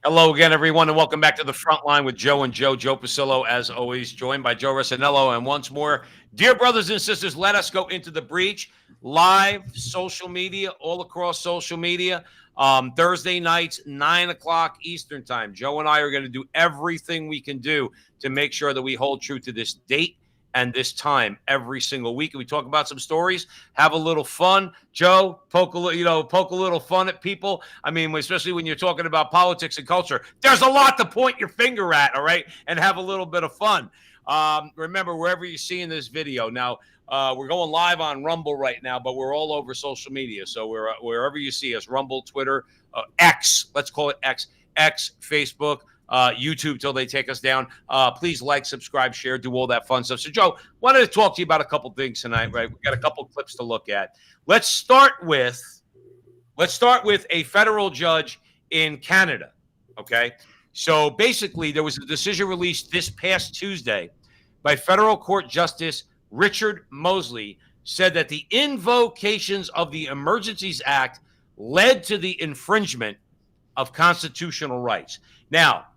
Hello again, everyone, and welcome back to the front line with Joe and Joe. Joe Pasillo, as always, joined by Joe Rossinello. And once more, dear brothers and sisters, let us go into the breach. Live social media, all across social media. Thursday nights, 9 o'clock Eastern time. Joe and I are going to do everything we can do to make sure that we hold true to this date and this time every single week. We talk about some stories, have a little fun. Joe, poke a little fun at people. I mean, especially when you're talking about politics and culture, there's a lot to point your finger at, all right, and have a little bit of fun. Remember, wherever you're seeing this video now, we're going live on Rumble right now, but we're all over social media. So we're wherever you see us, Rumble, Twitter, X, let's call it X, Facebook, YouTube till they take us down. Please like, subscribe, share, do all that fun stuff. So, Joe, wanted to talk to you about a couple things tonight, right? We've got a couple clips to look at. Let's start with a federal judge in Canada, okay? So basically, there was a decision released this past Tuesday by federal court justice Richard Mosley, said that the invocations of the Emergencies Act led to the infringement of constitutional rights. Now,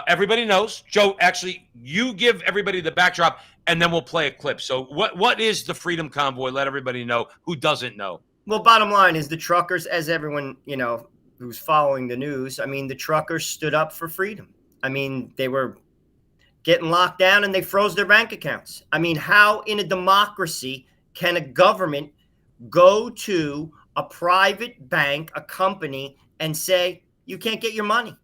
everybody knows, Joe, actually, you give everybody the backdrop, and then we'll play a clip. So what is the Freedom Convoy? Let everybody know who doesn't know. Well, bottom line is the truckers, as everyone, who's following the news, I mean, the truckers stood up for freedom. I mean, they were getting locked down and they froze their bank accounts. I mean, how in a democracy can a government go to a private bank, a company, and say, you can't get your money?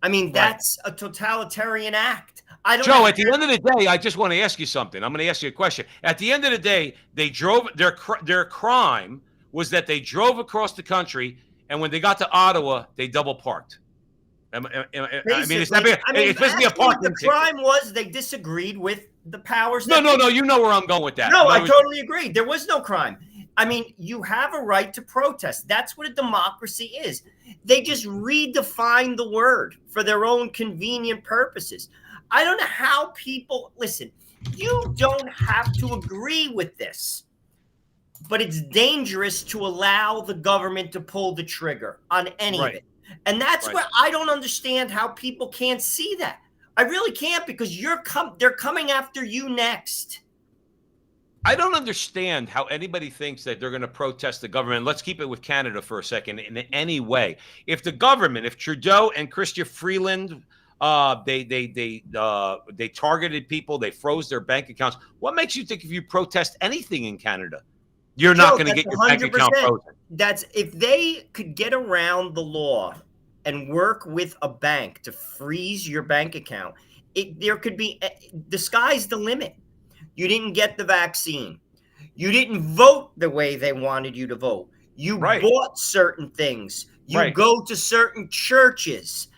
I mean, that's a totalitarian act. Joe, at the end of the day, I just want to ask you something. I'm going to ask you a question. At the end of the day, they drove their crime was that they drove across the country, and when they got to Ottawa, they double parked. I mean, it's supposed to be a parking ticket. The crime was they disagreed with the powers. No. You know where I'm going with that. No, I totally agree. There was no crime. I mean, you have a right to protest. That's what a democracy is. They just redefine the word for their own convenient purposes. I don't know how people listen. You don't have to agree with this, but it's dangerous to allow the government to pull the trigger on any of it. And that's where I don't understand how people can't see that. I really can't, because they're coming after you next. I don't understand how anybody thinks that they're going to protest the government. Let's keep it with Canada for a second. In any way, if the government, if Trudeau and Chrystia Freeland, they targeted people, they froze their bank accounts. What makes you think if you protest anything in Canada, you're not going to get your 100%. Bank account frozen? That's if they could get around the law and work with a bank to freeze your bank account. There could be the sky's the limit. You didn't get the vaccine. You didn't vote the way they wanted you to vote. You bought certain things. You go to certain churches.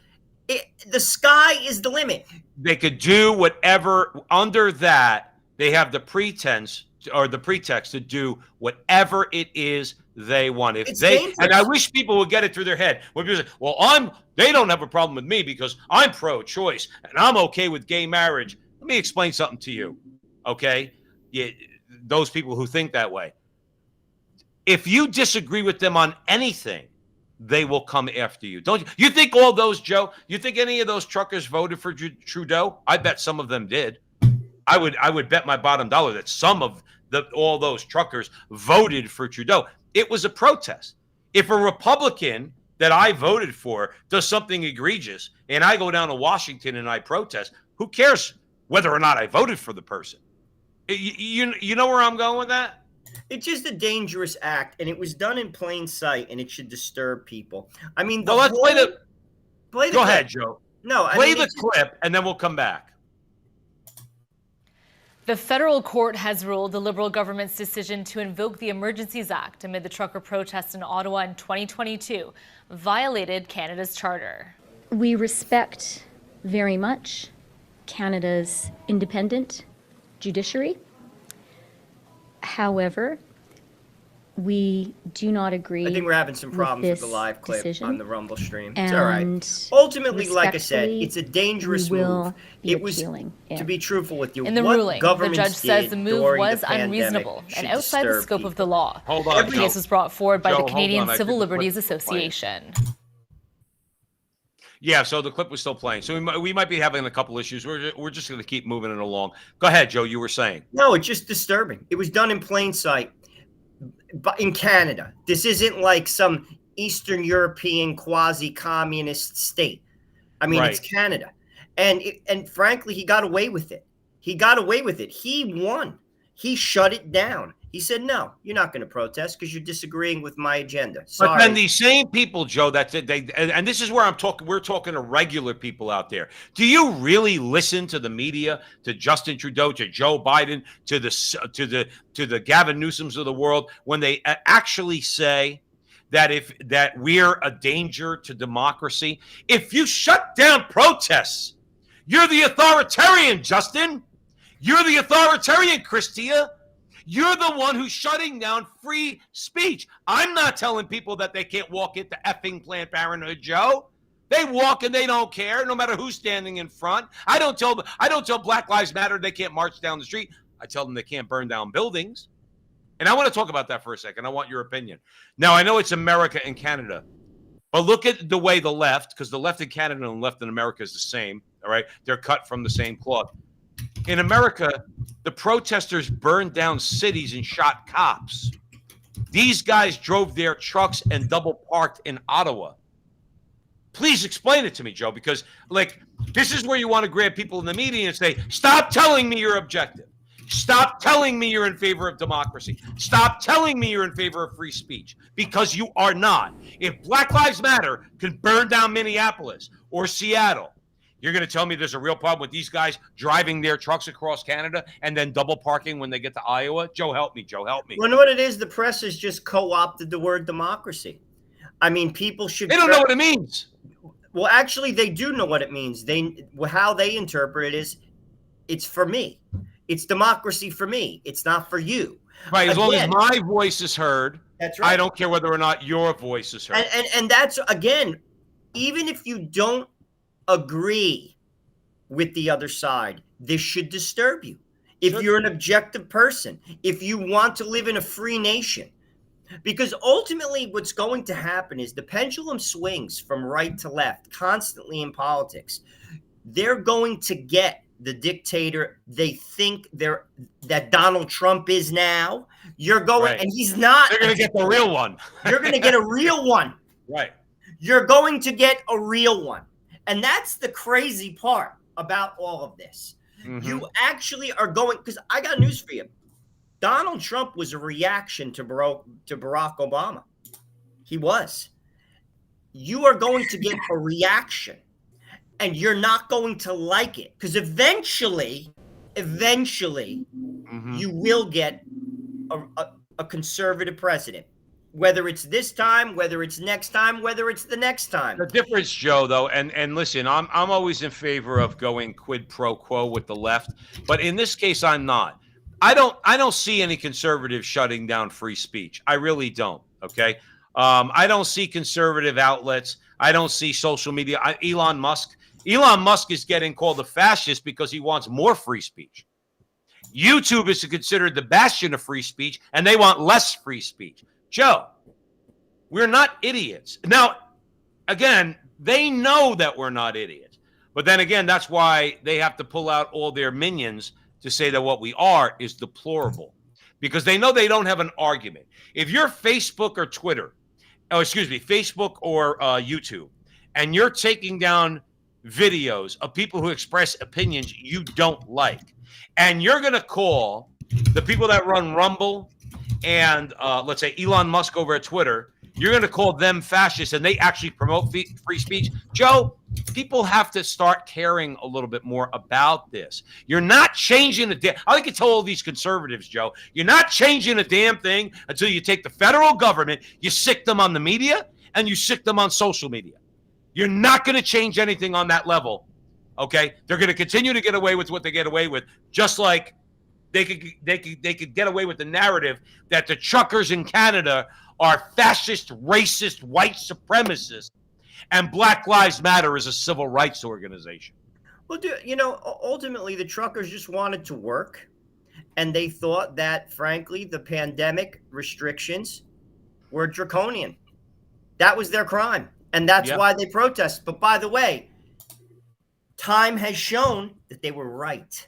The sky is the limit. They could do whatever. Under that, they have the pretext to do whatever it is they want. And I wish people would get it through their head. When people say, well, they don't have a problem with me because I'm pro-choice and I'm okay with gay marriage. Let me explain something to you. Okay, those people who think that way. If you disagree with them on anything, they will come after you. Don't you? You think all those, Joe? You think any of those truckers voted for Trudeau? I bet some of them did. I would bet my bottom dollar that some of all those truckers voted for Trudeau. It was a protest. If a Republican that I voted for does something egregious and I go down to Washington and I protest, who cares whether or not I voted for the person? You know where I'm going with that? It's just a dangerous act, and it was done in plain sight, and it should disturb people. I mean, let's play the clip. Go ahead, Joe. No, play the clip, and then we'll come back. The federal court has ruled the Liberal government's decision to invoke the Emergencies Act amid the trucker protests in Ottawa in 2022 violated Canada's charter. We respect very much Canada's independent judiciary. However, we do not agree. I think we're having some problems with the live clip decision. On the Rumble stream. It's all right. Ultimately, like I said, it's a dangerous move. It was, to be truthful with you, in the ruling, the judge says the move was unreasonable and outside the scope of the law. Hold on, the case was brought forward by the Canadian Civil Liberties Association. Yeah, so the clip was still playing. So we might be having a couple issues. We're just going to keep moving it along. Go ahead, Joe. You were saying. No, it's just disturbing. It was done in plain sight. But in Canada, this isn't like some Eastern European quasi-communist state. I mean, It's Canada. And frankly, he got away with it. He got away with it. He won. He shut it down. He said, no, you're not going to protest because you're disagreeing with my agenda. Sorry. But then these same people, Joe, and this is where we're talking to regular people out there. Do you really listen to the media, to Justin Trudeau, to Joe Biden, to the Gavin Newsoms of the world, when they actually say that we're a danger to democracy? If you shut down protests, you're the authoritarian, Justin. You're the authoritarian, Christia. You're the one who's shutting down free speech. I'm not telling people that they can't walk into effing Planned Parenthood, Joe. They walk and they don't care, no matter who's standing in front. I don't tell Black Lives Matter they can't march down the street. I tell them they can't burn down buildings. And I want to talk about that for a second. I want your opinion. Now, I know it's America and Canada, but look at the way the left, because the left in Canada and the left in America is the same, all right? They're cut from the same cloth. In America, the protesters burned down cities and shot cops. These guys drove their trucks and double parked in Ottawa. Please explain it to me, Joe, because this is where you want to grab people in the media and say, stop telling me you're objective. Stop telling me you're in favor of democracy. Stop telling me you're in favor of free speech, because you are not. If Black Lives Matter can burn down Minneapolis or Seattle, you're going to tell me there's a real problem with these guys driving their trucks across Canada and then double parking when they get to Iowa? Joe, help me. Joe, help me. Well, you know what it is? The press has just co-opted the word democracy. I mean, people should... They don't know what it means. Well, actually, they do know what it means. How they interpret it is, it's for me. It's democracy for me. It's not for you. Right. As long as my voice is heard, that's right. I don't care whether or not your voice is heard. And that's, again, even if you don't agree with the other side, this should disturb you. If you're an objective person, if you want to live in a free nation, because ultimately what's going to happen is the pendulum swings from right to left constantly in politics. They're going to get the dictator they think that Donald Trump is now. You're going, and he's not. They're going to get the real one. You're going to get a real one. Right. You're going to get a real one. And that's the crazy part about all of this. Mm-hmm. You actually are going, because I got news for you. Donald Trump was a reaction to Barack Obama. He was. You are going to get a reaction, and you're not going to like it, because eventually, you will get a conservative president. Whether it's this time, whether it's next time, whether it's the next time. The difference, Joe, though, and listen, I'm always in favor of going quid pro quo with the left, but in this case, I'm not. I don't see any conservatives shutting down free speech. I really don't. Okay, I don't see conservative outlets. I don't see social media. Elon Musk is getting called a fascist because he wants more free speech. YouTube is considered the bastion of free speech, and they want less free speech. Joe, we're not idiots. Now, again, they know that we're not idiots. But then again, that's why they have to pull out all their minions to say that what we are is deplorable. Because they know they don't have an argument. If you're Facebook or Facebook or YouTube, and you're taking down videos of people who express opinions you don't like, and you're going to call the people that run Rumble and let's say Elon Musk over at Twitter, you're going to call them fascists, and they actually promote free speech. Joe, people have to start caring a little bit more about this. You're not changing a damn. I like to tell all these conservatives, Joe, you're not changing a damn thing until you take the federal government, you sick them on the media, and you sick them on social media. You're not going to change anything on that level. Okay, they're going to continue to get away with what they get away with, just like they could get away with the narrative that the truckers in Canada are fascist, racist, white supremacists, and Black Lives Matter is a civil rights organization. Well, ultimately the truckers just wanted to work, and they thought that, frankly, the pandemic restrictions were draconian. That was their crime. And that's why they protest. But by the way, time has shown that they were right.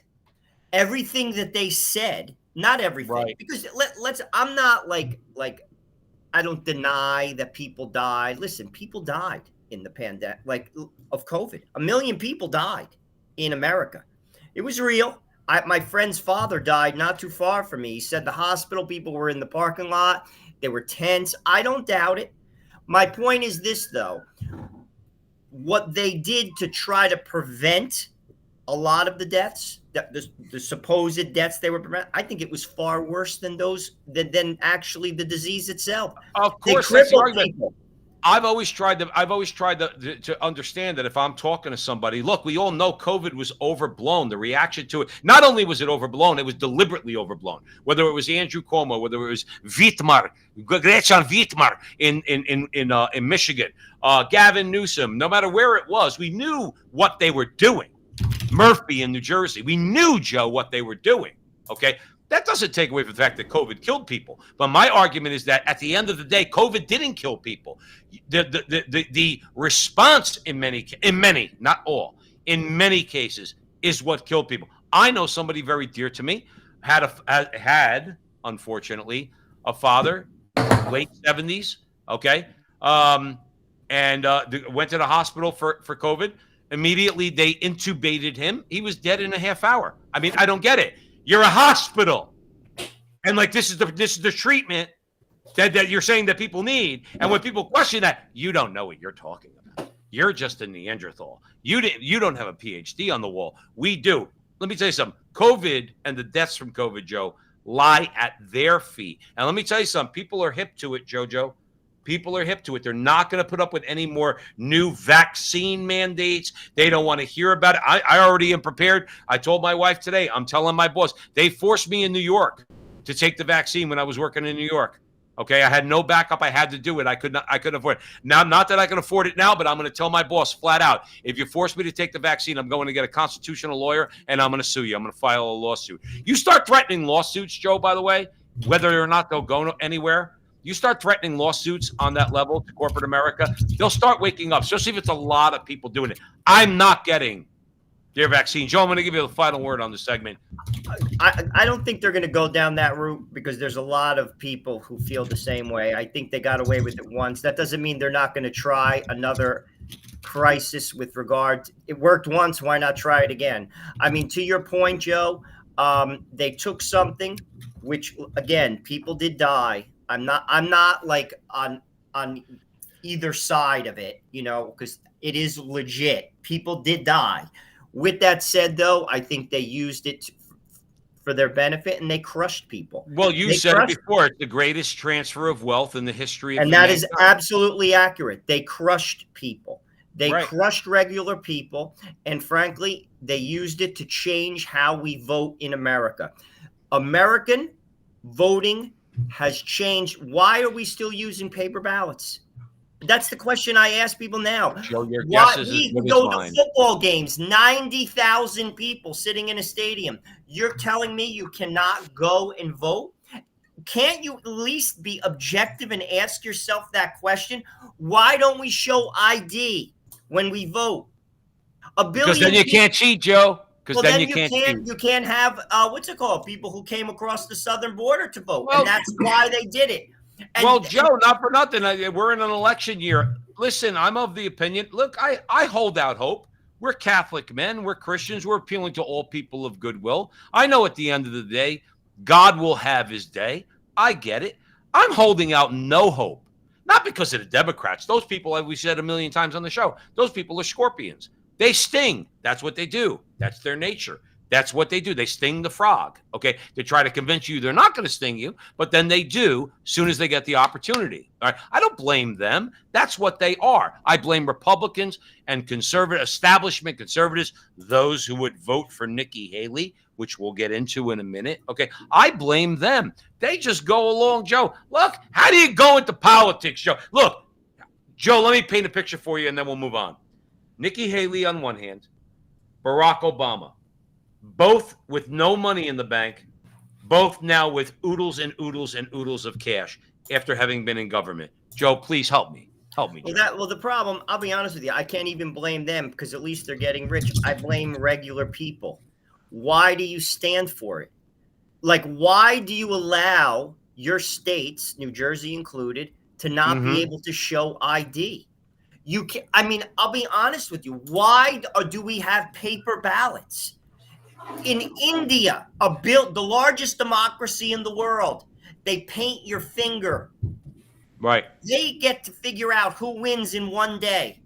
Everything that they said, not everything, because I'm not like I don't deny that people died. Listen, people died in the pandemic, like of COVID. 1 million people died in America. It was real. My friend's father died not too far from me. He said the hospital people were in the parking lot. They were tense. I don't doubt it. My point is this, though. What they did to try to prevent a lot of the deaths, the supposed deaths they were preventing, I think it was far worse than than actually the disease itself. Of course, that's the argument. I've always tried to understand that if I'm talking to somebody, look, we all know COVID was overblown. The reaction to it, not only was it overblown, it was deliberately overblown. Whether it was Andrew Cuomo, whether it was Gretchen Whitmer in Michigan, Gavin Newsom, no matter where it was, we knew what they were doing. Murphy in New Jersey, we knew, Joe, what they were doing. Okay. That doesn't take away from the fact that COVID killed people. But my argument is that at the end of the day, COVID didn't kill people. The response in many, not all, in many cases is what killed people. I know somebody very dear to me had unfortunately, a father, late 70s, okay, and went to the hospital for COVID. Immediately, they intubated him. He was dead in a half hour. I mean, I don't get it. You're a hospital, and like this is the treatment that you're saying that people need. And when people question that, you don't know what you're talking about. You're just a Neanderthal. You don't have a PhD on the wall. We do. Let me tell you something. COVID and the deaths from COVID, Joe, lie at their feet. And let me tell you something. People are hip to it, Jojo. People are hip to it. They're not going to put up with any more new vaccine mandates. They don't want to hear about it. I already am prepared. I told my wife today, I'm telling my boss, they forced me in New York to take the vaccine when I was working in New York. Okay, I had no backup. I had to do it. I couldn't afford it. Now, not that I can afford it now, but I'm going to tell my boss flat out, if you force me to take the vaccine, I'm going to get a constitutional lawyer and I'm going to sue you. I'm going to file a lawsuit. You start threatening lawsuits, Joe, by the way, whether or not they'll go anywhere. You start threatening lawsuits on that level to corporate America, they'll start waking up, especially if it's a lot of people doing it. I'm not getting their vaccine. Joe, I'm going to give you the final word on the segment. I don't think they're going to go down that route because there's a lot of people who feel the same way. I think they got away with it once. That doesn't mean they're not going to try another crisis with regard to, it worked once. Why not try it again? I mean, to your point, Joe, they took something which, again, people did die. I'm not like on either side of it, you know, because it is legit. People did die. With that said, though, I think they used it for their benefit and they crushed people. Well, you said it before. It's the greatest transfer of wealth in the history of humanity. And that is absolutely accurate. They crushed people. They crushed regular people. And frankly, they used it to change how we vote in America. American voting has changed. Why are we still using paper ballots? That's the question I ask people now. Joe, your guess is we go to football games, 90,000 people sitting in a stadium. You're telling me you cannot go and vote? Can't you at least be objective and ask yourself that question? Why don't we show ID when we vote? Because then you can't cheat, Joe. Well, then you can't have what's it called? People who came across the southern border to vote, and that's why they did it. And, well, Joe, not for nothing. We're in an election year. Listen, I'm of the opinion. Look, I hold out hope. We're Catholic men. We're Christians. We're appealing to all people of goodwill. I know at the end of the day, God will have his day. I get it. I'm holding out no hope. Not because of the Democrats. Those people, like we said a million times on the show, those people are scorpions. They sting. That's what they do. That's their nature. That's what they do. They sting the frog, okay? They try to convince you they're not going to sting you, but then they do as soon as they get the opportunity. All right? I don't blame them. That's what they are. I blame Republicans and establishment conservatives, those who would vote for Nikki Haley, which we'll get into in a minute, okay? I blame them. They just go along, Joe. Look, how do you go into politics, Joe? Look, Joe, let me paint a picture for you, and then we'll move on. Nikki Haley on one hand, Barack Obama, both with no money in the bank, both now with oodles and oodles and oodles of cash after having been in government. Joe, please help me. Help me, Joe. Well, the problem, I'll be honest with you, I can't even blame them because at least they're getting rich. I blame regular people. Why do you stand for it? Like, why do you allow your states, New Jersey included, to not be able to show ID? You can, I mean, I'll be honest with you. Why do we have paper ballots? In India, the largest democracy in the world, they paint your finger. Right. They get to figure out who wins in one day.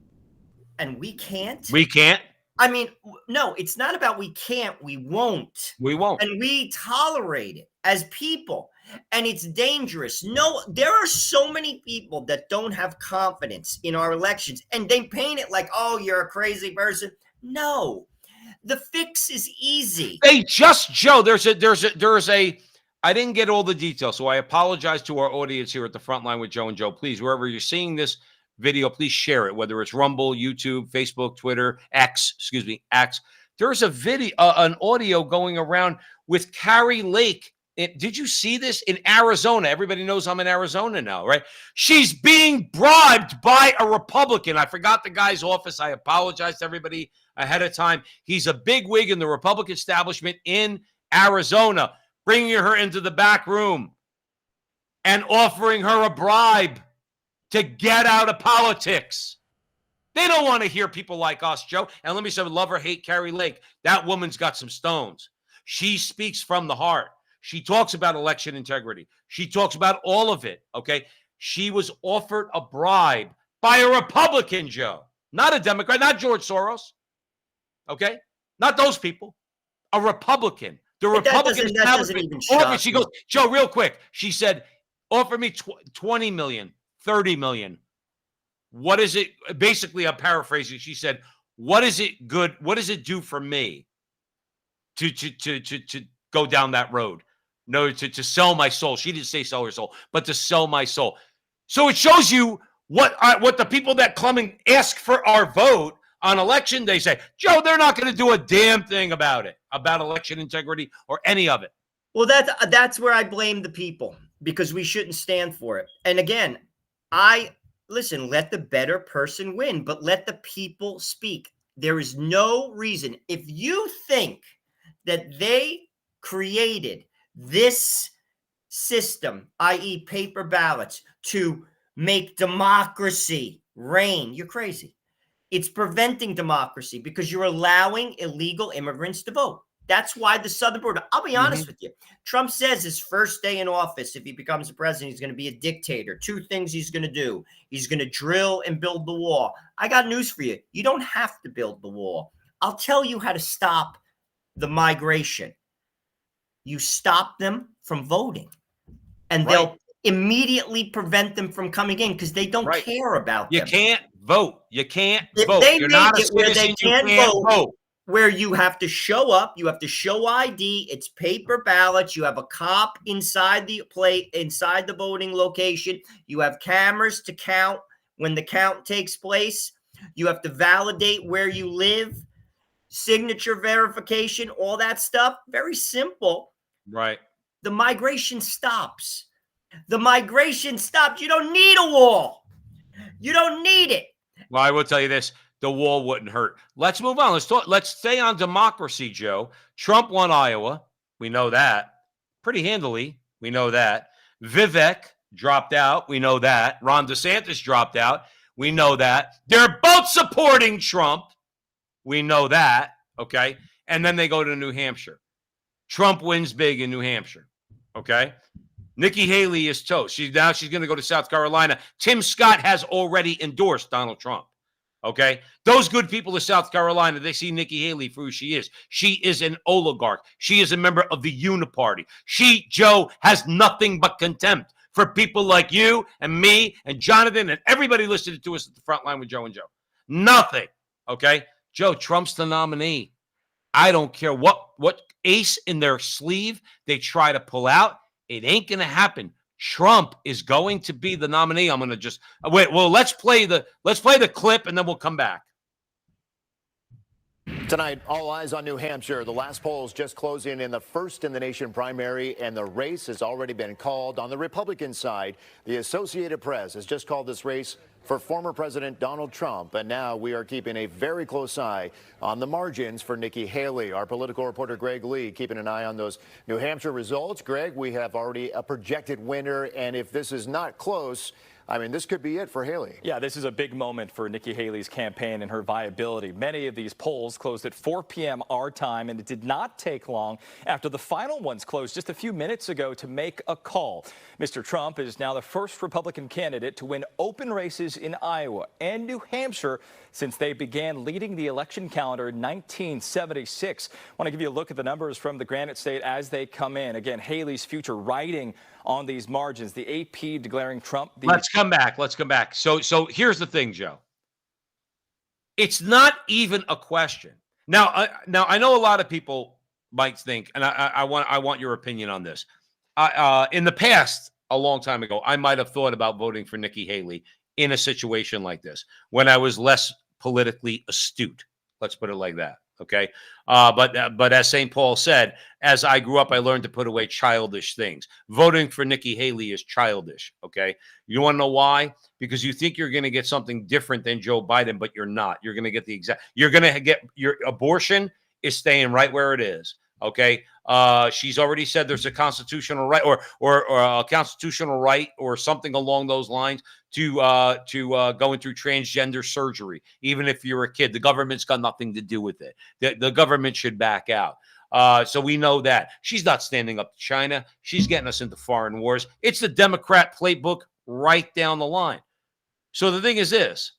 And we can't? We can't. I mean, no, it's not about we can't, we won't. We won't. And we tolerate it as people. And it's dangerous. No, there are so many people that don't have confidence in our elections. And they paint it like, oh, you're a crazy person. No, the fix is easy. Hey, Joe, there's a, I didn't get all the details, so I apologize to our audience here at the front line with Joe and Joe. Please, wherever you're seeing this video, please share it, whether it's Rumble, YouTube, Facebook, Twitter, X. There's a video, an audio going around with Carrie Lake. Did you see this in Arizona? Everybody knows I'm in Arizona now, right? She's being bribed by a Republican. I forgot the guy's office. I apologize to everybody ahead of time. He's a bigwig in the Republican establishment in Arizona, bringing her into the back room and offering her a bribe to get out of politics. They don't want to hear people like us, Joe. And let me say, love or hate Carrie Lake, that woman's got some stones. She speaks from the heart. She talks about election integrity. She talks about all of it, okay? She was offered a bribe by a Republican, Joe, not a Democrat, not George Soros, okay? Not those people, a Republican. The Republican establishment offered, she goes, Joe, real quick. She said, offer me 20 million, 30 million. What is it? Basically, I'm paraphrasing. She said, what is it good? What does it do for me to go down that road? No, to sell my soul. She didn't say sell her soul, but to sell my soul. So it shows you what the people that come and ask for our vote on election day say. Joe, they're not going to do a damn thing about it, about election integrity or any of it. Well, that's where I blame the people, because we shouldn't stand for it. And again, listen, let the better person win, but let the people speak. There is no reason. If you think that they created this system, i.e. paper ballots, to make democracy reign, you're crazy. It's preventing democracy because you're allowing illegal immigrants to vote. That's why the southern border, I'll be honest with you. Trump says his first day in office, if he becomes a president, he's going to be a dictator. Two things he's going to do. He's going to drill and build the wall. I got news for you. You don't have to build the wall. I'll tell you how to stop the migration. You stop them from voting, and they'll immediately prevent them from coming in because they don't care about them. You can't vote. You can't if vote. They You're make not a it where citizen. they can't You can't vote. Where you have to show up, you have to show ID, it's paper ballots, you have a cop inside the inside the voting location, you have cameras to count when the count takes place, you have to validate where you live, signature verification, all that stuff. Very simple. Right. The migration stops. The migration stops. You don't need a wall. You don't need it. Well, I will tell you this. The wall wouldn't hurt. Let's move on. Let's stay on democracy, Joe. Trump won Iowa. We know that. Pretty handily. We know that. Vivek dropped out. We know that. Ron DeSantis dropped out. We know that. They're both supporting Trump. We know that. Okay. And then they go to New Hampshire. Trump wins big in New Hampshire. Okay. Nikki Haley is toast. She's going to go to South Carolina. Tim Scott has already endorsed Donald Trump. Okay. Those good people of South Carolina, they see Nikki Haley for who she is. She is an oligarch. She is a member of the Uniparty. She, Joe, has nothing but contempt for people like you and me and Jonathan and everybody listening to us at the front line with Joe and Joe. Nothing. Okay. Joe, Trump's the nominee. I don't care what ace in their sleeve they try to pull out. It ain't going to happen. Trump is going to be the nominee. I'm going to just wait. Well, let's play the clip and then we'll come back. Tonight, all eyes on New Hampshire. The last polls just closing in the first in the nation primary, and the race has already been called. On the Republican side, the Associated Press has just called this race for former President Donald Trump. And now we are keeping a very close eye on the margins for Nikki Haley. Our political reporter Greg Lee keeping an eye on those New Hampshire results. Greg, we have already a projected winner, and if this is not close, I mean, this could be it for Haley. Yeah, this is a big moment for Nikki Haley's campaign and her viability. Many of these polls closed at 4 p.m. our time, and it did not take long after the final ones closed just a few minutes ago to make a call. Mr. Trump is now the first Republican candidate to win open races in Iowa and New Hampshire since they began leading the election calendar in 1976. I want to give you a look at the numbers from the Granite State as they come in. Again, Haley's future riding on these margins. The AP declaring Trump. Let's come back. Let's come back. So here's the thing, Joe. It's not even a question. Now I know a lot of people might think, and I want your opinion on this. In the past, a long time ago, I might have thought about voting for Nikki Haley in a situation like this when I was less politically astute. Let's put it like that. Okay. But as St. Paul said, as I grew up, I learned to put away childish things. Voting for Nikki Haley is childish. Okay. You want to know why? Because you think you're going to get something different than Joe Biden, but you're not. You're going to get you're going to get your abortion is staying right where it is. Okay. She's already said there's a constitutional right or a constitutional right or something along those lines to going through transgender surgery. Even if you're a kid, the government's got nothing to do with it. The government should back out. So we know that she's not standing up to China. She's getting us into foreign wars. It's the Democrat playbook right down the line. So the thing is this,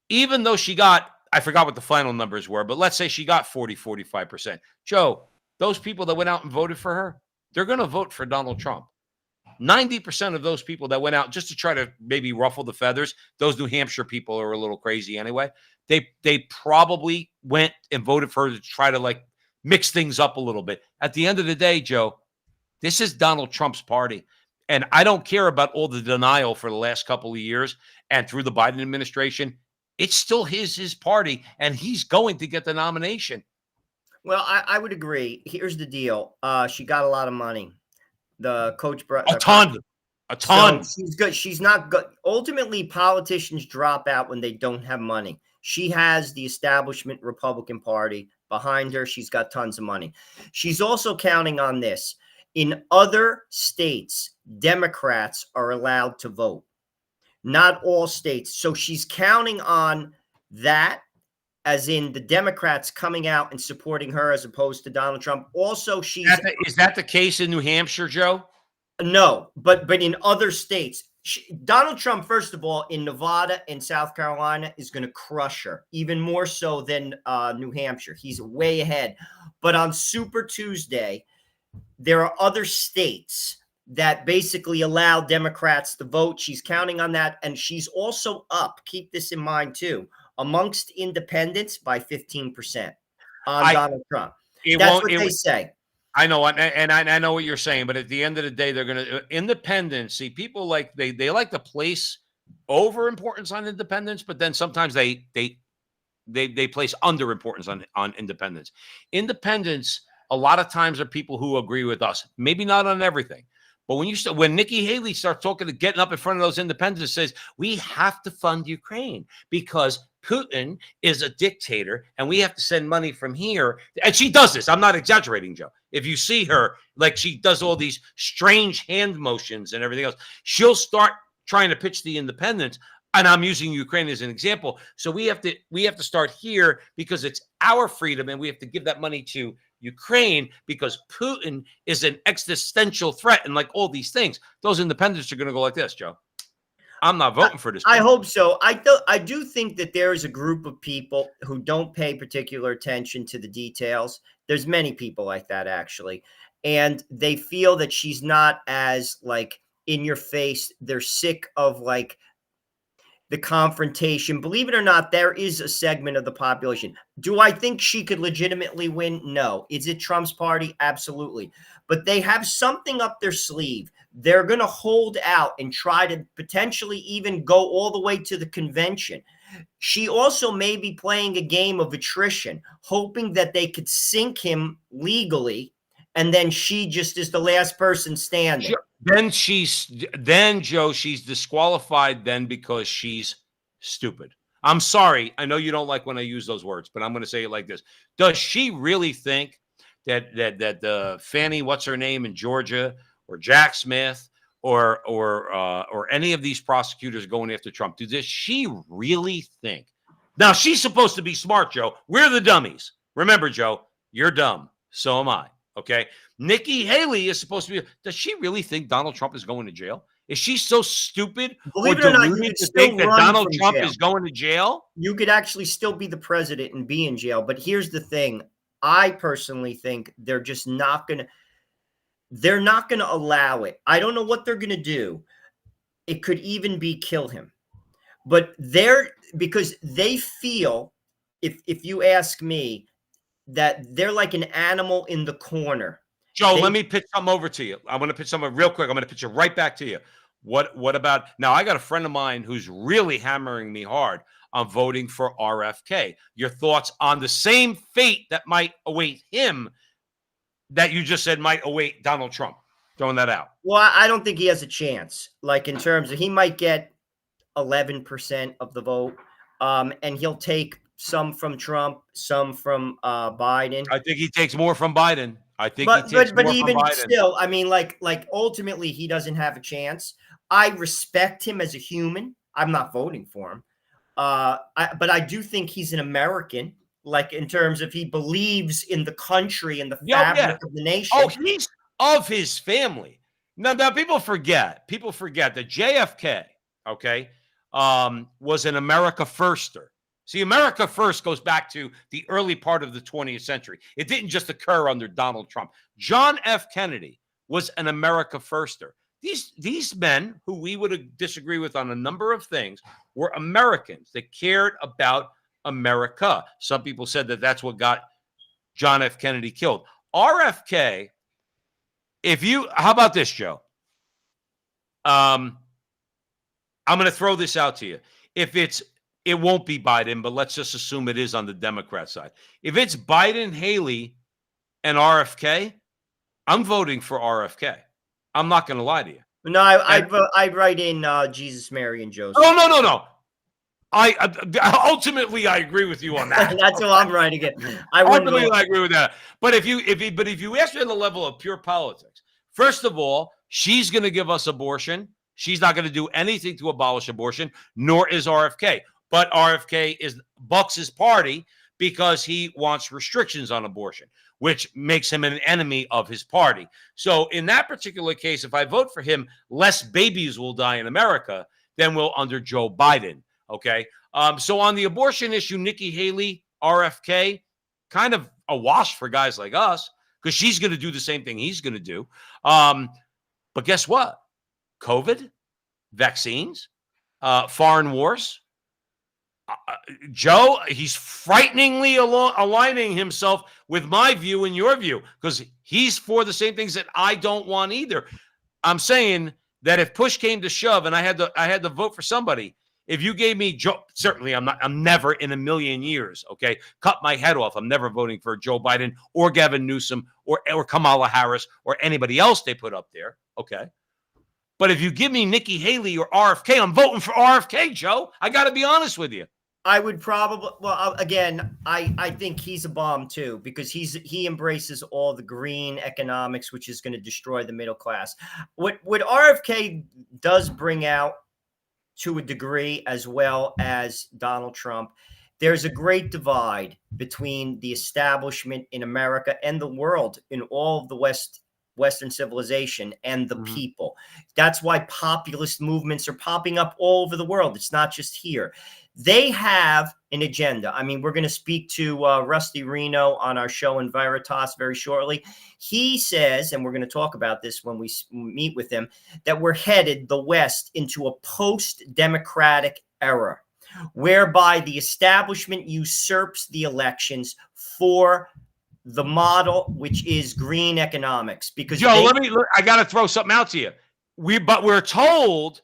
even though she got, I forgot what the final numbers were, but let's say she got 45%. Joe, those people that went out and voted for her, they're going to vote for Donald Trump. 90% of those people that went out just to try to maybe ruffle the feathers, those New Hampshire people are a little crazy anyway. They probably went and voted for her to try to like mix things up a little bit. At the end of the day, Joe, this is Donald Trump's party. And I don't care about all the denial for the last couple of years and through the Biden administration. It's still his party, and he's going to get the nomination. Well, I would agree. Here's the deal. She got a lot of money. The coach a ton. So she's good. She's not good. Ultimately, politicians drop out when they don't have money. She has the establishment Republican Party behind her. She's got tons of money. She's also counting on this. In other states, Democrats are allowed to vote. Not all states. So she's counting on that, as in the Democrats coming out and supporting her as opposed to Donald Trump. Also, is that the case in New Hampshire, Joe? No, but in other states, Donald Trump, first of all, in Nevada and South Carolina is going to crush her, even more so than New Hampshire. He's way ahead. But on Super Tuesday, there are other states that basically allow Democrats to vote. She's counting on that. And she's also up, keep this in mind too, amongst independents by 15% on Donald Trump. That's what they say. I know, and I know what you're saying, but at the end of the day, they're going to independence. See, people like they like to place over importance on independence, but then sometimes they place under importance on independence. Independents a lot of times are people who agree with us, maybe not on everything. But when Nikki Haley starts getting up in front of those independents and says, we have to fund Ukraine because Putin is a dictator and we have to send money from here. And she does this. I'm not exaggerating, Joe. If you see her, like she does all these strange hand motions and everything else, she'll start trying to pitch the independents. And I'm using Ukraine as an example. So we have to start here because it's our freedom and we have to give that money to Ukraine because Putin is an existential threat and like all these things. Those independents are going to go like this, Joe. I'm not voting for this. I hope so. I do think that there is a group of people who don't pay particular attention to the details. There's many people like that, actually. And they feel that she's not as like in your face. They're sick of like the confrontation. Believe it or not, there is a segment of the population. Do I think she could legitimately win? No. Is it Trump's party? Absolutely. But they have something up their sleeve. They're going to hold out and try to potentially even go all the way to the convention. She also may be playing a game of attrition, hoping that they could sink him legally, and then she just is the last person standing. Then Joe, she's disqualified then because she's stupid. I'm sorry. I know you don't like when I use those words, but I'm going to say it like this. Does she really think that Fannie, what's her name in Georgia, or Jack Smith, or any of these prosecutors going after Trump, does she really think? Now, she's supposed to be smart, Joe. We're the dummies. Remember, Joe, you're dumb. So am I. Okay. Nikki Haley is supposed to be. Does she really think Donald Trump is going to jail? Is she so stupid Believe it or not, you deluded could to still think that run Donald from Trump jail. is going to jail? You could actually still be the president and be in jail. But here's the thing. I personally think they're just not going to. They're not going to allow it. I don't know what they're going to do. It could even be kill him. But because they feel, if you ask me, that they're like an animal in the corner. Joe, let me pitch something over to you. I'm going to pitch something real quick. I'm going to pitch it right back to you. What about now? I got a friend of mine who's really hammering me hard on voting for RFK. Your thoughts on the same fate that might await him that you just said might await Donald Trump? Throwing that out. Well, I don't think he has a chance. Like, in terms of, he might get 11% of the vote, and he'll take some from Trump, some from Biden. I think he takes more from Biden. But even still, I mean, like ultimately, he doesn't have a chance. I respect him as a human. I'm not voting for him, but I do think he's an American. Like, in terms of, he believes in the country and the fabric of the nation. Oh, he's of his family. Now people forget that JFK, okay, was an America firster. See, America First goes back to the early part of the 20th century. It didn't just occur under Donald Trump. John F. Kennedy was an America Firster. These men, who we would disagree with on a number of things, were Americans that cared about America. Some people said that that's what got John F. Kennedy killed. RFK, how about this, Joe? I'm going to throw this out to you. It won't be Biden, but let's just assume it is on the Democrat side. If it's Biden, Haley, and RFK, I'm voting for RFK. I'm not going to lie to you. No, I write in Jesus, Mary, and Joseph. Oh, no. Ultimately, I agree with you on that. That's what I'm writing it. I agree with that. But if you ask me on the level of pure politics, first of all, she's going to give us abortion. She's not going to do anything to abolish abortion, nor is RFK. But RFK bucks his party because he wants restrictions on abortion, which makes him an enemy of his party. So in that particular case, if I vote for him, less babies will die in America than will under Joe Biden. Okay. So on the abortion issue, Nikki Haley, RFK, kind of a wash for guys like us, because she's going to do the same thing he's going to do. But guess what? COVID, vaccines, foreign wars. Joe, he's frighteningly aligning himself with my view and your view, because he's for the same things that I don't want either. I'm saying that if push came to shove and I had to vote for somebody, if you gave me Joe, certainly I'm never in a million years, okay, cut my head off. I'm never voting for Joe Biden or Gavin Newsom or Kamala Harris or anybody else they put up there, okay? But if you give me Nikki Haley or RFK, I'm voting for RFK, Joe. I got to be honest with you. I would probably, again, I think he's a bomb too, because he embraces all the green economics, which is going to destroy the middle class. What RFK does bring out, to a degree, as well as Donald Trump, there's a great divide between the establishment in America and the world, in all of the Western civilization, and the people. That's why populist movements are popping up all over the world. It's not just here. They have an agenda. I mean, we're going to speak to Rusty Reno on our show in Veritas very shortly. He says, and we're going to talk about this when we meet with him, that we're headed, the West, into a post-democratic era, whereby the establishment usurps the elections for the model, which is green economics. Because Joe, I got to throw something out to you. We're told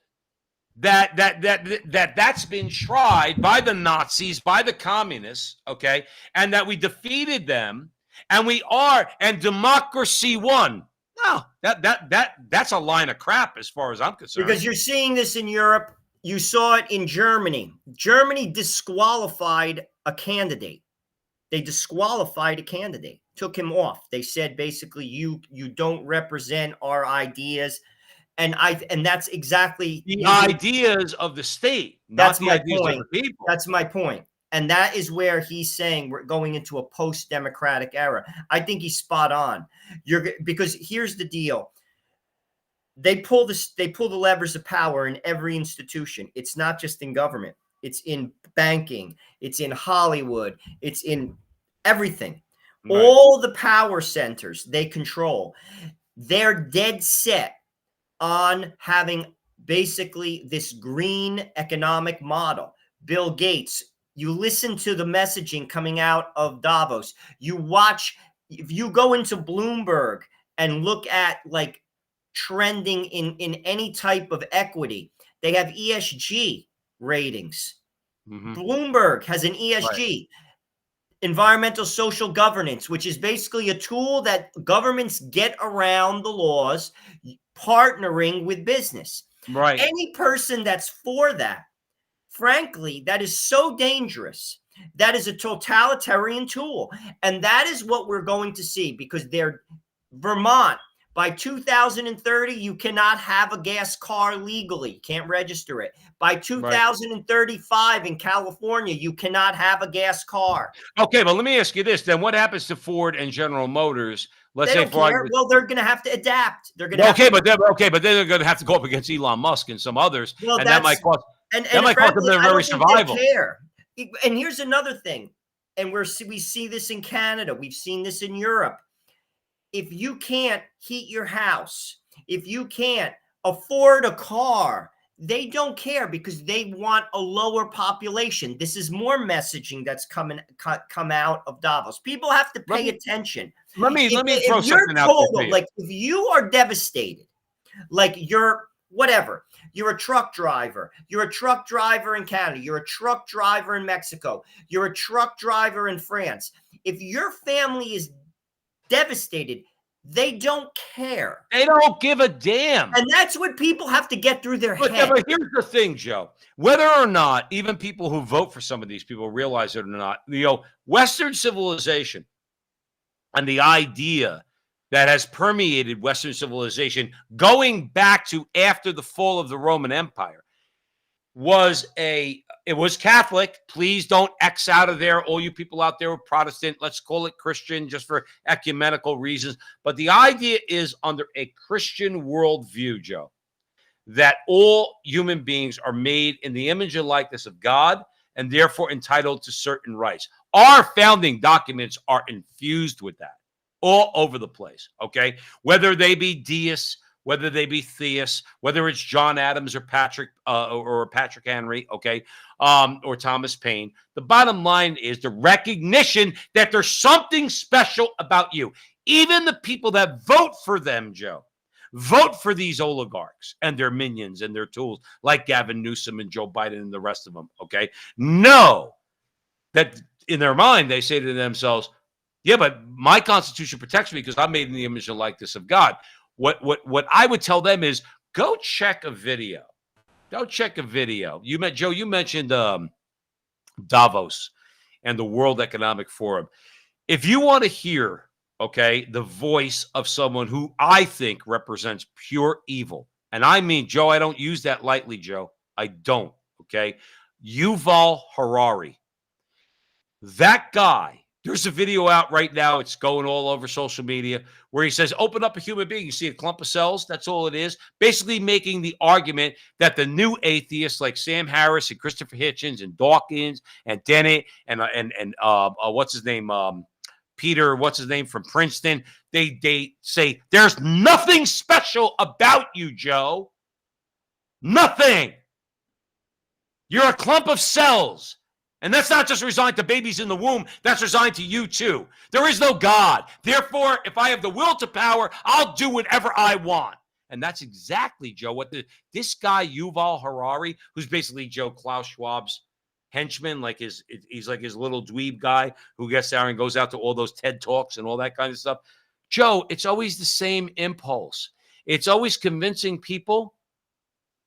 that's been tried by the Nazis, by the communists, okay, and that we defeated them, and democracy won. No, that's a line of crap as far as I'm concerned. Because you're seeing this in Europe. You saw it in Germany. Germany disqualified a candidate. They disqualified a candidate, took him off. They said basically, you don't represent our ideas. And that's exactly the ideas of the state, not the ideas of the people. That's my point. And that is where he's saying we're going into a post-democratic era. I think he's spot on. Because here's the deal. They pull the levers of power in every institution. It's not just in government. It's in banking. It's in Hollywood. It's in everything. Right. All the power centers they control. They're dead set on having basically this green economic model. Bill Gates, you listen to the messaging coming out of Davos. You watch, if you go into Bloomberg and look at like trending in any type of equity, they have ESG ratings. Mm-hmm. Bloomberg has an ESG. Right. Environmental social governance, which is basically a tool that governments get around the laws, partnering with business. Right. Any person that's for that, frankly, that is so dangerous. That is a totalitarian tool. And that is what we're going to see, because Vermont, by 2030, you cannot have a gas car legally. You can't register it. By 2035 in California, you cannot have a gas car. Okay, but let me ask you this. Then what happens to Ford and General Motors? Let's say Ford. Well, they're going to have to adapt. They're going to but they're going to have to go up against Elon Musk and some others, well, and that might cost them their very survival. And here's another thing, and we see this in Canada. We've seen this in Europe. If you can't heat your house, if you can't afford a car, they don't care, because they want a lower population. This is more messaging that's come out of Davos. People have to pay attention. Let me throw something out there. Like, if you are devastated, like you're whatever, you're a truck driver in Canada, you're a truck driver in Mexico, you're a truck driver in France. If your family is devastated, they don't care. They don't give a damn. And that's what people have to get through their head. But here's the thing, Joe. Whether or not even people who vote for some of these people realize it or not, Western civilization and the idea that has permeated Western civilization going back to after the fall of the Roman Empire was Catholic. Please don't X out of there. All you people out there were Protestant. Let's call it Christian just for ecumenical reasons. But the idea is under a Christian worldview, Joe, that all human beings are made in the image and likeness of God and therefore entitled to certain rights. Our founding documents are infused with that all over the place, okay? Whether they be deists, whether they be theists, whether it's John Adams or Patrick Henry, okay, or Thomas Paine. The bottom line is the recognition that there's something special about you. Even the people that vote for them, Joe, vote for these oligarchs and their minions and their tools, like Gavin Newsom and Joe Biden and the rest of them, okay? Know that in their mind, they say to themselves, yeah, but my Constitution protects me because I'm made in the image and likeness of God. What I would tell them is go check a video. Go check a video. Joe, you mentioned Davos and the World Economic Forum. If you want to hear, okay, the voice of someone who I think represents pure evil, and I mean, Joe, I don't use that lightly, Joe. I don't, okay? Yuval Harari. That guy. There's a video out right now. It's going all over social media where he says, open up a human being. You see a clump of cells. That's all it is. Basically making the argument that the new atheists like Sam Harris and Christopher Hitchens and Dawkins and Dennett and what's his name? Peter, what's his name from Princeton? They say there's nothing special about you, Joe. Nothing. You're a clump of cells. And that's not just resigned to babies in the womb. That's resigned to you, too. There is no God. Therefore, if I have the will to power, I'll do whatever I want. And that's exactly, Joe, what this guy, Yuval Harari, who's basically Joe Klaus Schwab's henchman, he's like his little dweeb guy who gets there and goes out to all those TED Talks and all that kind of stuff. Joe, it's always the same impulse. It's always convincing people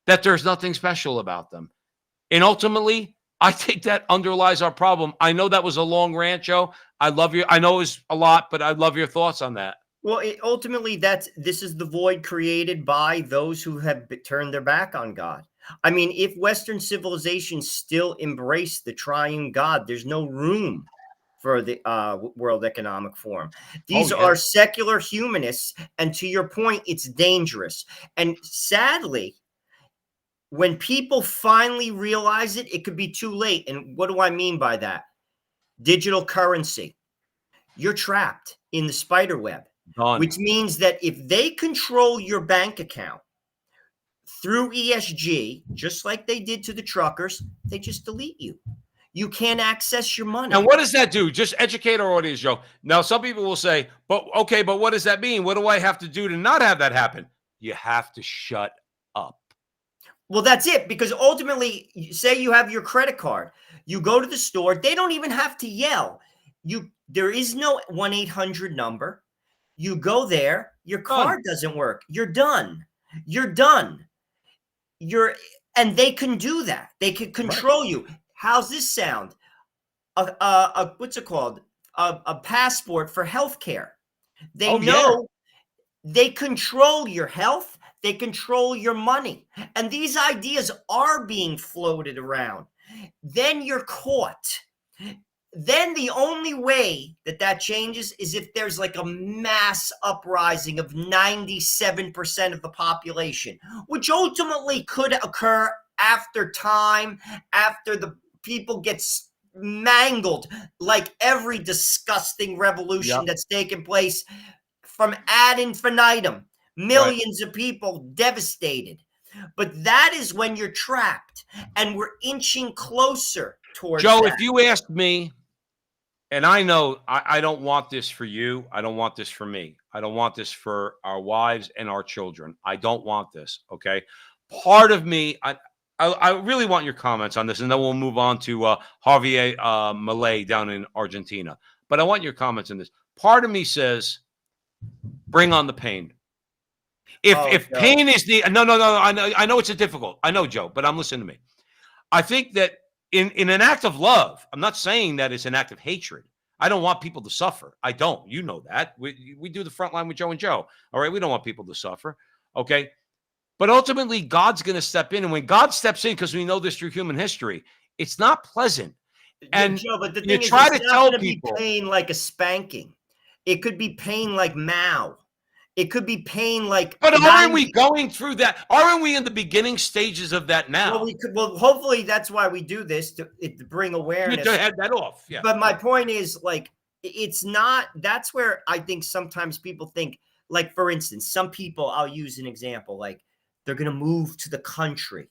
that there's nothing special about them. And ultimately, I think that underlies our problem. I know that was a long rant, Joe. I know it was a lot, but I'd love your thoughts on that. Well, ultimately, this is the void created by those who have turned their back on God. I mean, if Western civilization still embraced the triune God, there's no room for the World Economic Forum. These are secular humanists, and to your point, it's dangerous. And sadly, when people finally realize it, it could be too late. And what do I mean by that? Digital currency. You're trapped in the spider web, which means that if they control your bank account through ESG, just like they did to the truckers, they just delete you. You can't access your money. And what does that do? Just educate our audience, Joe. Now, some people will say, but what does that mean? What do I have to do to not have that happen? You have to shut up. Well, that's it. Because ultimately, say you have your credit card. You go to the store. They don't even have to yell. There is no 1-800 number. You go there. Your card doesn't work. You're done. You're done. And they can do that. They can control you. How's this sound? What's it called? A passport for healthcare. They know they control your health. They control your money. And these ideas are being floated around. Then you're caught. Then the only way that changes is if there's like a mass uprising of 97% of the population, which ultimately could occur after time, after the people get mangled, like every disgusting revolution that's taken place from ad infinitum. Millions of people devastated. But that is when you're trapped, and we're inching closer towards Joe, that. if you asked me, and I know I don't want this for you. I don't want this for me. I don't want this for our wives and our children. I don't want this, okay? Part of me, I really want your comments on this, and then we'll move on to Javier Milei down in Argentina. But I want your comments on this. Part of me says, bring on the pain. If pain is the no, I know it's difficult. I know, Joe, but I'm listening to me. I think that in an act of love, I'm not saying that it's an act of hatred. I don't want people to suffer. I don't. You know that. We do the front line with Joe and Joe. All right, we don't want people to suffer. Okay, but ultimately, God's going to step in, and when God steps in, because we know this through human history, it's not pleasant. And Joe, but the you thing is, try it's to not tell gonna people be pain like a spanking. It could be pain like Mao. It could be pain like. But aren't we going through that? Aren't we in the beginning stages of that now? Well, hopefully that's why we do this to bring awareness. To head that off. Yeah. But my point is, like, it's not. That's where I think sometimes people think, like, for instance, some people. I'll use an example. Like, they're going to move to the country.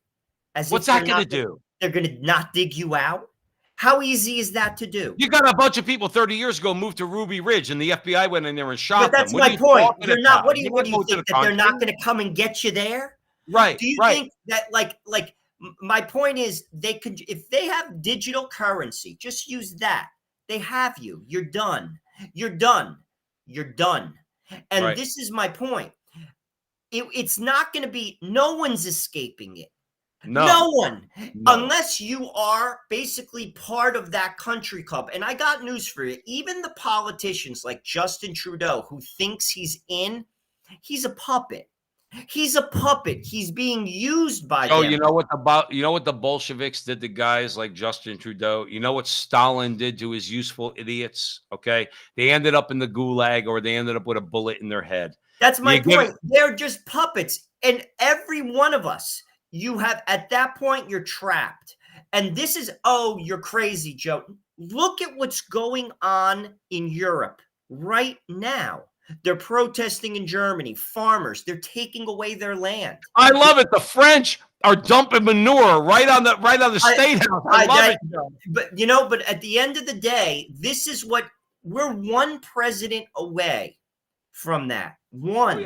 What's that going to do? They're going to not dig you out. How easy is that to do? You got a bunch of people 30 years ago moved to Ruby Ridge, and the FBI went in there and shot them. But that's my point. You're not. What do you think, that they're not going to come and get you there? Right. Do you think that like my point is, they could, if they have digital currency, just use that. They have you. You're done. You're done. You're done. And this is my point. It's not going to be. No one's escaping it. No one, unless you are basically part of that country club. And I got news for you. Even the politicians like Justin Trudeau, who thinks he's in, he's a puppet. He's a puppet. He's being used by them. Oh, you know what the Bolsheviks did to guys like Justin Trudeau? You know what Stalin did to his useful idiots? Okay, they ended up in the gulag, or they ended up with a bullet in their head. That's my point. They're just puppets, and every one of us. You have, at that point, you're trapped. And this is, you're crazy, Joe. Look at what's going on in Europe right now. They're protesting in Germany. Farmers, they're taking away their land. I love it. The French are dumping manure right on the state house. I love it. But at the end of the day, this is what we're one president away from that. One.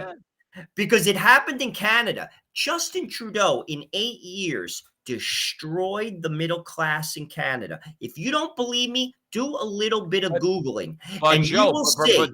because it happened in Canada. Justin Trudeau, in 8 years, destroyed the middle class in Canada. If you don't believe me, do a little bit of Googling, But and you Joe, will see.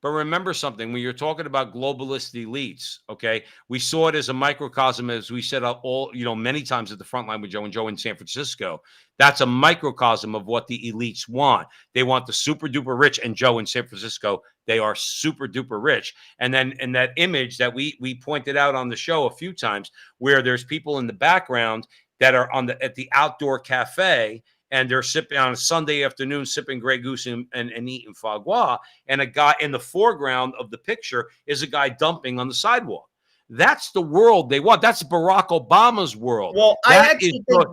but remember something, when you're talking about globalist elites, okay, we saw it as a microcosm, as we said all, many times at the front line with Joe and Joe in San Francisco. That's a microcosm of what the elites want. They want the super duper rich, and Joe in San Francisco, they are super duper rich. And then in that image that we pointed out on the show a few times, where there's people in the background that are at the outdoor cafe, and they're sipping on a Sunday afternoon, sipping Grey Goose and eating foie gras. And a guy in the foreground of the picture is a guy dumping on the sidewalk. That's the world they want. That's Barack Obama's world. Well, I actually think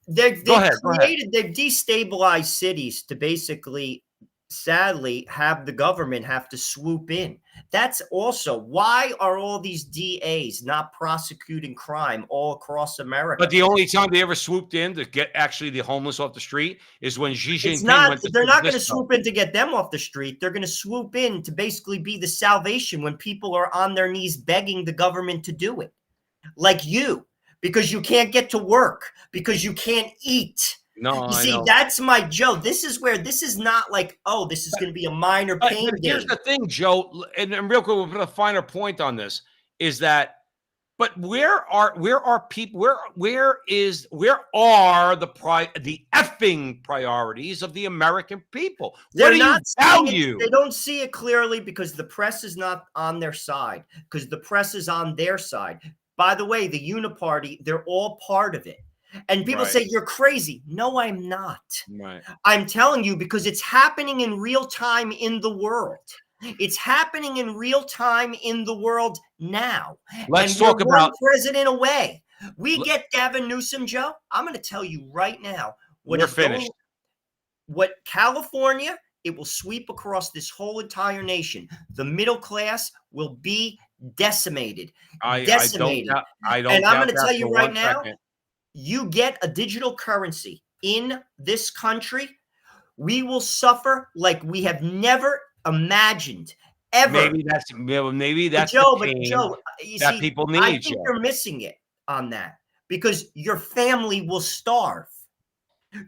they've destabilized cities to basically, sadly, have the government have to swoop in. That's also why are all these DAs not prosecuting crime all across America? But the only time they ever swooped in to get actually the homeless off the street is when Xi Jinping they're not going to swoop in to get them off the street. They're going to swoop in to basically be the salvation when people are on their knees begging the government to do it. Like you, because you can't get to work, because you can't eat. No, you see, that's my Joe. This is where this is not like, oh, this is going to be a minor pain. Here's the thing, Joe, and real quick, we'll put a finer point on this, is that, but where are people, where are the effing priorities of the American people? They're not value? They don't see it clearly because the press is not on their side, because the press is on their side. By the way, the Uniparty, they're all part of it. And people say, you're crazy. No, I'm not. Right. I'm telling you, because it's happening in real time in the world. It's happening in real time in the world now. Let's talk about one president away. We get Gavin Newsom, Joe. I'm going to tell you right now. We're finished. What California, it will sweep across this whole entire nation. The middle class will be decimated. Decimated. I don't and I'm going to tell you right now. You get a digital currency in this country, we will suffer like we have never imagined ever. Maybe that's Joe, the pain Joe, that people need. I think you're missing it on that because your family will starve.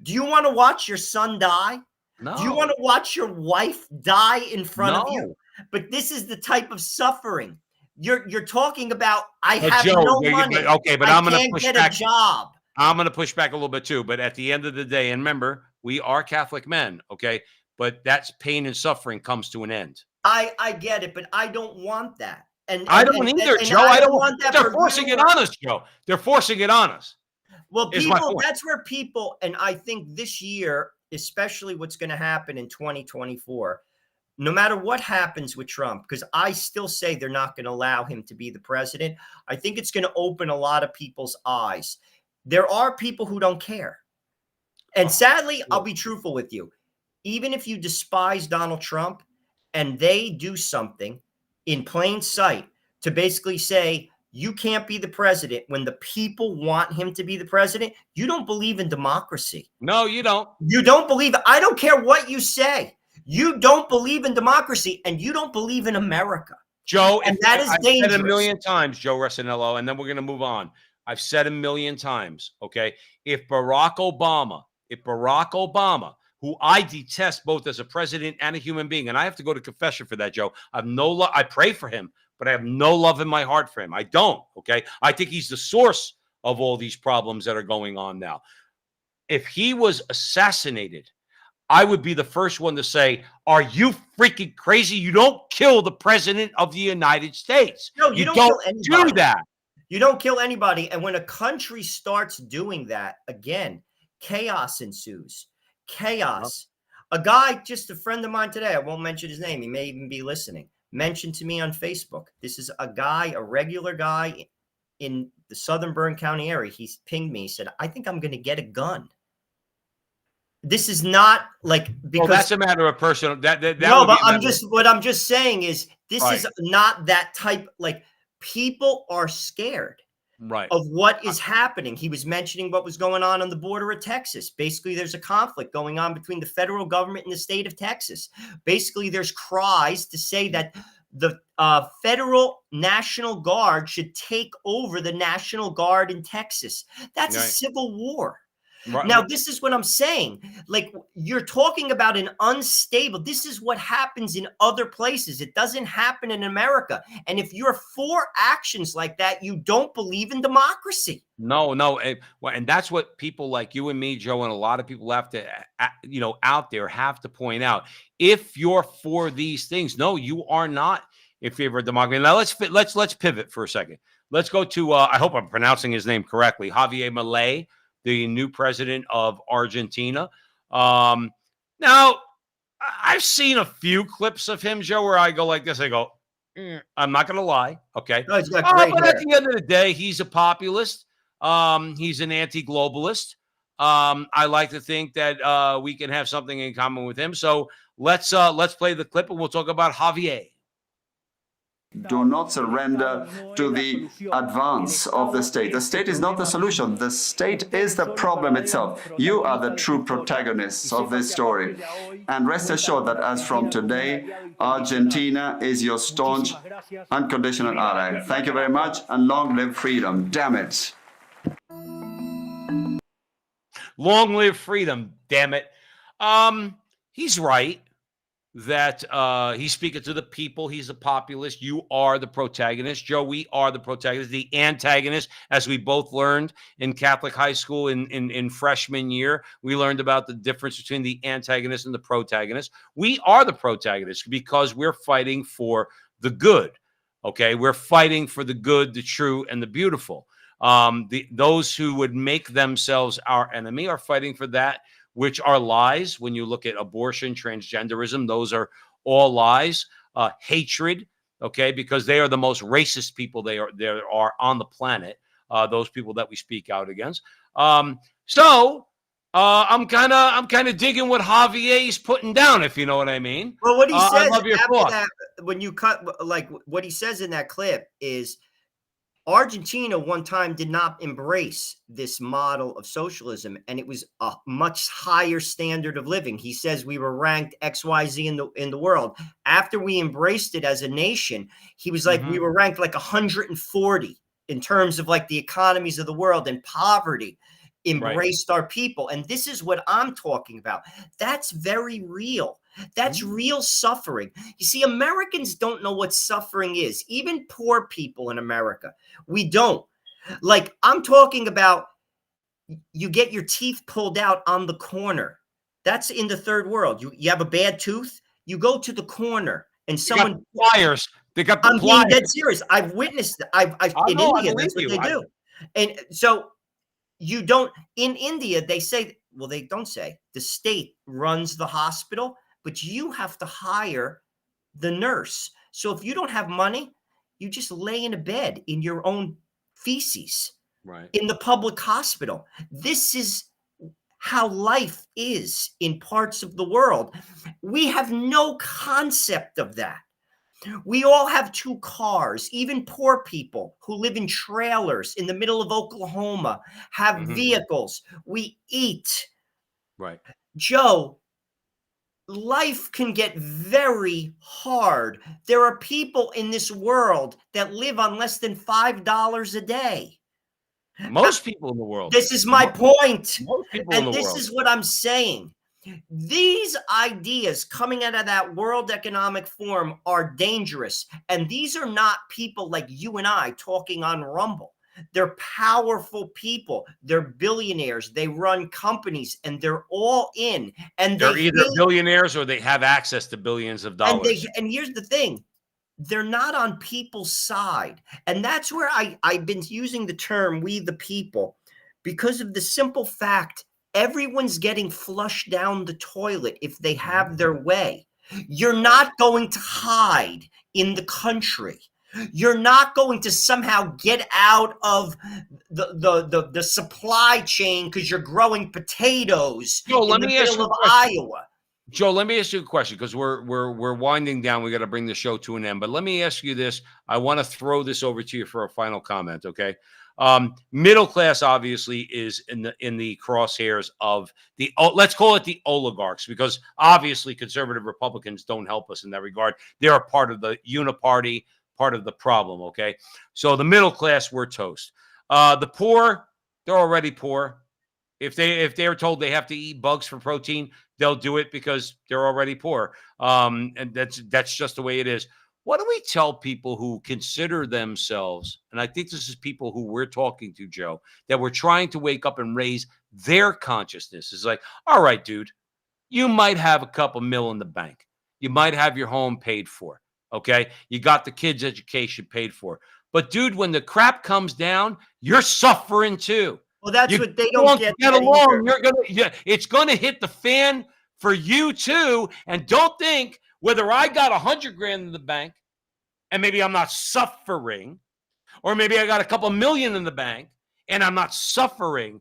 Do you want to watch your son die? No. Do you want to watch your wife die in front of you? But this is the type of suffering. You're talking about. I have no money. Okay, but I'm going to push back. A job. I'm going to push back a little bit too. But at the end of the day, and remember, we are Catholic men. Okay, but that's pain and suffering comes to an end. I get it, but I don't want that. And I don't either, Joe. I don't want that. They're forcing it on us, Joe. They're forcing it on us. Well, people, that's where people, and I think this year, especially what's going to happen in 2024. No matter what happens with Trump, because I still say they're not going to allow him to be the president. I think it's going to open a lot of people's eyes. There are people who don't care. And sadly, I'll be truthful with you. Even if you despise Donald Trump and they do something in plain sight to basically say, you can't be the president when the people want him to be the president, you don't believe in democracy. No, you don't. You don't believe it. I don't care what you say. You don't believe in democracy and you don't believe in America. Joe, and that is dangerous. I've said a million times, Joe Resinello, and then we're going to move on. I've said a million times, okay? If Barack Obama, who I detest both as a president and a human being, and I have to go to confession for that, Joe. I have no love. I pray for him, but I have no love in my heart for him. I don't, okay? I think he's the source of all these problems that are going on now. If he was assassinated, I would be the first one to say, are you freaking crazy? You don't kill the president of the United States. No, you don't do that. You don't kill anybody. And when a country starts doing that, again, chaos ensues. Chaos. A guy, just a friend of mine today, I won't mention his name, he may even be listening, mentioned to me on Facebook. This is a guy, a regular guy in the Southern Bern County area. He's pinged me. He said, I think I'm going to get a gun. This is not like because that's a matter of personal. That no, but what I'm just saying is this is not that type. Like people are scared, of what is happening. He was mentioning what was going on the border of Texas. Basically, there's a conflict going on between the federal government and the state of Texas. Basically, there's cries to say that the federal National Guard should take over the National Guard in Texas. That's a civil war. Right. Now, this is what I'm saying. Like, you're talking about an unstable. This is what happens in other places. It doesn't happen in America. And if you're for actions like that, you don't believe in democracy. No. And that's what people like you and me, Joe, and a lot of people have to, out there have to point out. If you're for these things, no, you are not in favor of democracy. Now let's pivot for a second. Let's go to, I hope I'm pronouncing his name correctly, Javier Milei, the new president of Argentina. Now, I've seen a few clips of him, Joe, where I go like this. I go, I'm not going to lie. Okay. No, he's got great but hair. at the end of the day, he's a populist. He's an anti-globalist. I like to think that we can have something in common with him. So let's play the clip and we'll talk about Javier. Do not surrender to the advance of the state. The state is not the solution. The state is the problem itself. You are the true protagonists of this story. And rest assured that as from today, Argentina is your staunch, unconditional ally. Thank you very much, and long live freedom. Damn it. Long live freedom, damn it. He's right that he's speaking to the people. He's a populist. You are the protagonist. Joe, we are the protagonist. The antagonist, as we both learned in Catholic high school in freshman year, we learned about the difference between the antagonist and the protagonist. We are the protagonist because we're fighting for the good, okay? We're fighting for the good, the true, and the beautiful. Those who would make themselves our enemy are fighting for that which are lies. When you look at abortion, transgenderism, those are all lies. Hatred, okay, because they are the most racist people there are on the planet. Those people that we speak out against. So I'm kind of digging what Javier is putting down, if you know what I mean. Well, what he says I love your after thought. that, when you cut, like what he says in that clip is, Argentina one time did not embrace this model of socialism, and it was a much higher standard of living. He says we were ranked XYZ in the world. After we embraced it as a nation, he was like, we were ranked like 140 in terms of like the economies of the world, and poverty embraced our people. And this is what I'm talking about. That's very real. That's real suffering. You see, Americans don't know what suffering is. Even poor people in America, we don't. Like, I'm talking about, you get your teeth pulled out on the corner. That's in the third world. You have a bad tooth, you go to the corner and someone pliers. They got the I'm pliers. being dead serious. I've witnessed it. In India, that's what they do. And so you don't, in India, they say, well, they don't say, the state runs the hospital, but you have to hire the nurse. So if you don't have money, you just lay in a bed in your own feces in the public hospital. This is how life is in parts of the world. We have no concept of that. We all have 2 cars. Even poor people who live in trailers in the middle of Oklahoma have vehicles. We eat. Right. Joe, life can get very hard. There are people in this world that live on less than $5 a day. Most people in the world. This is my point. Most people in the And this world. is what I'm saying. These ideas coming out of that World Economic Forum are dangerous. And these are not people like you and I talking on Rumble. They're powerful people. They're billionaires. They run companies, and they're all in. And They're either billionaires or they have access to billions of dollars. And here's the thing. They're not on people's side. And that's where I've been using the term we the people, because of the simple fact everyone's getting flushed down the toilet if they have their way. You're not going to hide in the country. You're not going to somehow get out of the supply chain because you're growing potatoes in the middle of Iowa. Joe, let me ask you a question, because we're winding down. We got to bring the show to an end. But let me ask you this. I want to throw this over to you for a final comment, okay? Middle class obviously is in the crosshairs of the, let's call it the oligarchs, because obviously conservative Republicans don't help us in that regard. They're a part of the uniparty, part of the problem. Okay, so the middle class, we're toast. The poor, they're already poor. If they're told they have to eat bugs for protein, they'll do it because they're already poor. And that's just the way it is. What do we tell people who consider themselves, and I think this is people who we're talking to, Joe, that we're trying to wake up and raise their consciousness? It's like, all right, dude, you might have a couple mil in the bank. You might have your home paid for. Okay. You got the kids' education paid for. But dude, when the crap comes down, you're suffering too. Well, that's what they don't get along. It's gonna hit the fan for you too. And don't think whether I got 100 grand in the bank and maybe I'm not suffering, or maybe I got a couple million in the bank and I'm not suffering.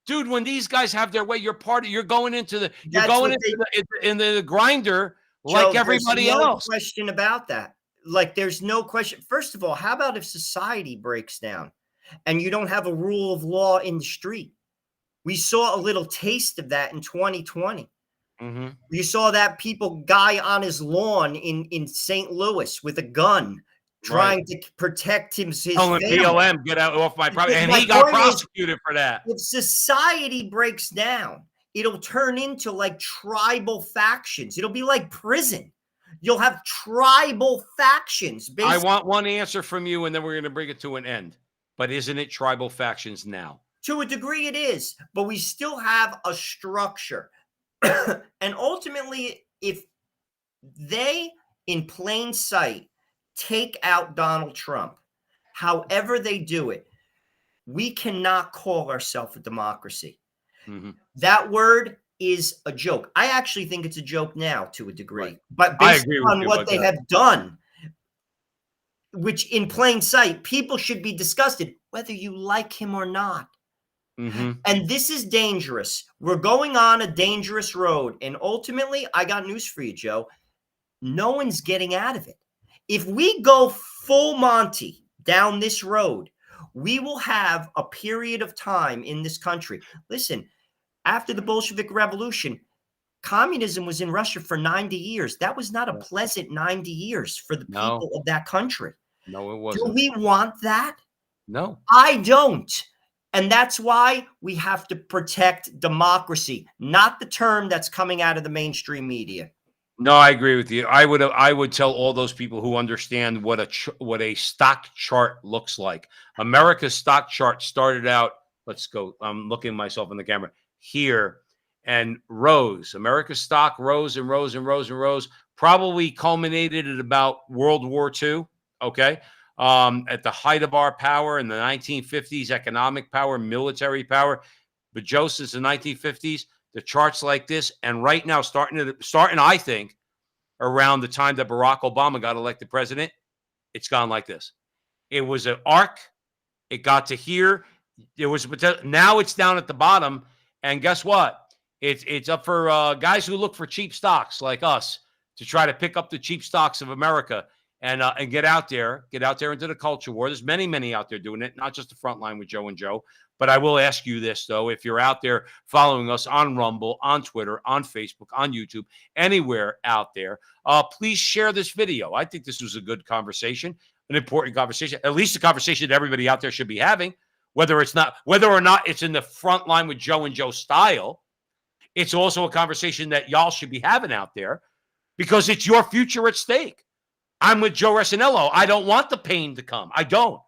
Dude, when these guys have their way, you're going into the grinder, Joe, like everybody else. There's no question about that. Like, there's no question. First of all, how about if society breaks down and you don't have a rule of law in the street? We saw a little taste of that in 2020. Mm-hmm. You saw that guy on his lawn in St. Louis with a gun trying to protect his family. BLM, get out off my property. And he got prosecuted for that. If society breaks down, it'll turn into like tribal factions. It'll be like prison. You'll have tribal factions. I want one answer from you, and then we're going to bring it to an end. But isn't it tribal factions now? To a degree it is, but we still have a structure. And ultimately, if they, in plain sight, take out Donald Trump, however they do it, we cannot call ourselves a democracy. Mm-hmm. That word is a joke. I actually think it's a joke now to a degree. Right. But based on what they have done, which in plain sight, people should be disgusted, whether you like him or not. Mm-hmm. And this is dangerous. We're going on a dangerous road. And ultimately, I got news for you, Joe. No one's getting out of it. If we go full Monty down this road, we will have a period of time in this country. Listen, after the Bolshevik Revolution, communism was in Russia for 90 years. That was not a pleasant 90 years for the people of that country. No, it wasn't. Do we want that? No. I don't. And that's why we have to protect democracy, not the term that's coming out of the mainstream media. No, I agree with you. I would tell all those people who understand what a stock chart looks like. America's stock chart started out, let's go, I'm looking at myself in the camera, here, and rose. America's stock rose and rose and rose and rose, probably culminated at about World War II, okay? At the height of our power in the 1950s, economic power, military power. But Joe, since the 1950s, the charts like this, and right now starting, I think, around the time that Barack Obama got elected president, it's gone like this. It was an arc. It got to here. It was now it's down at the bottom, and guess what? It's up for guys who look for cheap stocks like us to try to pick up the cheap stocks of America. And get out there into the culture war. There's many out there doing it, not just the front line with Joe and Joe. But I will ask you this, though. If you're out there following us on Rumble, on Twitter, on Facebook, on YouTube, anywhere out there, please share this video. I think this was a good conversation, an important conversation, at least a conversation that everybody out there should be having, whether or not it's in the front line with Joe and Joe style. It's also a conversation that y'all should be having out there because it's your future at stake. I'm with Joe Resinello. I don't want the pain to come. I don't.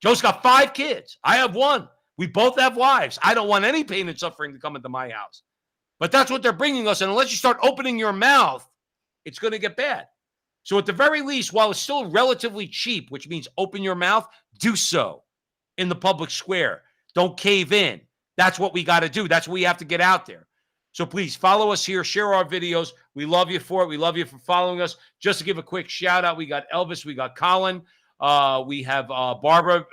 Joe's got 5 kids. I have 1. We both have wives. I don't want any pain and suffering to come into my house. But that's what they're bringing us. And unless you start opening your mouth, it's going to get bad. So at the very least, while it's still relatively cheap, which means open your mouth, do so in the public square. Don't cave in. That's what we got to do. That's what we have to get out there. So please follow us here, share our videos. We love you for it. We love you for following us. Just to give a quick shout out, we got Elvis, we got Colin, we have Barbara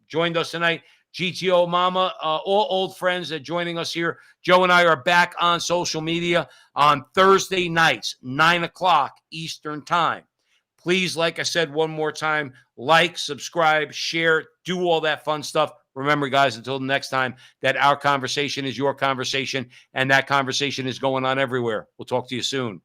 joined us tonight. GTO Mama, all old friends that are joining us here. Joe and I are back on social media on Thursday nights, 9 o'clock Eastern time. Please, like I said one more time, like, subscribe, share, do all that fun stuff. Remember, guys, until the next time, that our conversation is your conversation, and that conversation is going on everywhere. We'll talk to you soon.